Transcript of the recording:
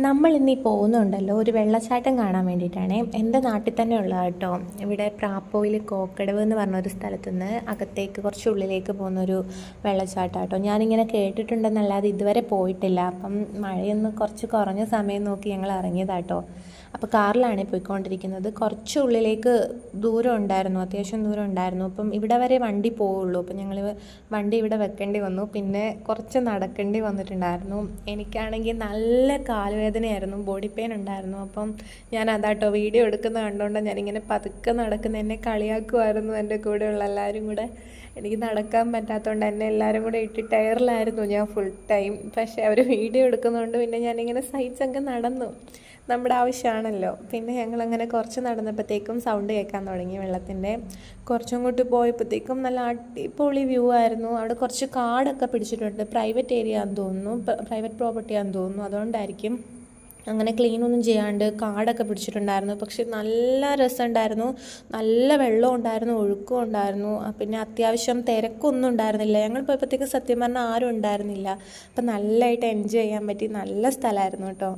നമ്മളിന്നീ പോകുന്നുണ്ടല്ലോ ഒരു വെള്ളച്ചാട്ടം കാണാൻ വേണ്ടിയിട്ടാണ്. എൻ്റെ നാട്ടിൽ തന്നെ ഉള്ള കേട്ടോ. ഇവിടെ പ്രാപ്പോയിൽ കോക്കടവ് എന്ന് പറഞ്ഞൊരു സ്ഥലത്തുനിന്ന് അകത്തേക്ക് കുറച്ച് ഉള്ളിലേക്ക് പോകുന്നൊരു വെള്ളച്ചാട്ടം കേട്ടോ. ഞാനിങ്ങനെ കേട്ടിട്ടുണ്ടെന്നല്ലാതെ ഇതുവരെ പോയിട്ടില്ല. അപ്പം മഴയൊന്ന് കുറച്ച് കുറഞ്ഞ സമയം നോക്കി ഞങ്ങൾ ഇറങ്ങിയതാട്ടോ. അപ്പോൾ കാറിലാണ് പോയിക്കൊണ്ടിരിക്കുന്നത്. കുറച്ച് ഉള്ളിലേക്ക് ദൂരം ഉണ്ടായിരുന്നു, അത്യാവശ്യം ദൂരം ഉണ്ടായിരുന്നു. അപ്പം ഇവിടെ വരെ വണ്ടി പോവുള്ളൂ. അപ്പം ഞങ്ങൾ വണ്ടി ഇവിടെ വെക്കേണ്ടി വന്നു. പിന്നെ കുറച്ച് നടക്കേണ്ടി വന്നിട്ടുണ്ടായിരുന്നു. എനിക്കാണെങ്കിൽ നല്ല കാലുവേദനയായിരുന്നു, ബോഡി പെയിൻ ഉണ്ടായിരുന്നു. അപ്പം ഞാൻ അതാട്ടോ വീഡിയോ എടുക്കുന്ന കണ്ടുകൊണ്ട് ഞാനിങ്ങനെ പതുക്കെ നടക്കുന്ന, എന്നെ കളിയാക്കുമായിരുന്നു എൻ്റെ കൂടെയുള്ള എല്ലാവരും കൂടെ. എനിക്ക് നടക്കാൻ പറ്റാത്തതുകൊണ്ട് എന്നെ എല്ലാവരും കൂടെ ഇട്ട് ടയറിലായിരുന്നു ഞാൻ ഫുൾ ടൈം. പക്ഷേ അവർ വീഡിയോ എടുക്കുന്നതുകൊണ്ട് പിന്നെ ഞാനിങ്ങനെ സഹിച്ചങ്ങ് നടന്നു. നമ്മുടെ ആവശ്യമാണല്ലോ. പിന്നെ ഞങ്ങളങ്ങനെ കുറച്ച് നടന്നപ്പോഴത്തേക്കും സൗണ്ട് കേൾക്കാൻ തുടങ്ങി വെള്ളത്തിൻ്റെ. കുറച്ചങ്ങോട്ട് പോയപ്പോഴത്തേക്കും നല്ല അടിപൊളി വ്യൂ ആയിരുന്നു. അവിടെ കുറച്ച് കാടൊക്കെ പിടിച്ചിട്ടുണ്ട്. പ്രൈവറ്റ് ഏരിയ ആണെന്ന് തോന്നുന്നു, പ്രൈവറ്റ് പ്രോപ്പർട്ടി ആണെന്ന് തോന്നുന്നു. അതുകൊണ്ടായിരിക്കും അങ്ങനെ ക്ലീനൊന്നും ചെയ്യാണ്ട് കാടൊക്കെ പിടിച്ചിട്ടുണ്ടായിരുന്നു. പക്ഷെ നല്ല രസമുണ്ടായിരുന്നു. നല്ല വെള്ളം ഉണ്ടായിരുന്നു, ഒഴുക്കും ഉണ്ടായിരുന്നു. പിന്നെ അത്യാവശ്യം തിരക്കൊന്നും ഉണ്ടായിരുന്നില്ല. ഞങ്ങൾ പോയപ്പോഴത്തേക്ക് സത്യം പറഞ്ഞാൽ ആരും ഉണ്ടായിരുന്നില്ല. അപ്പം നല്ലതായിട്ട് എൻജോയ് ചെയ്യാൻ പറ്റി. നല്ല സ്ഥലമായിരുന്നു കേട്ടോ.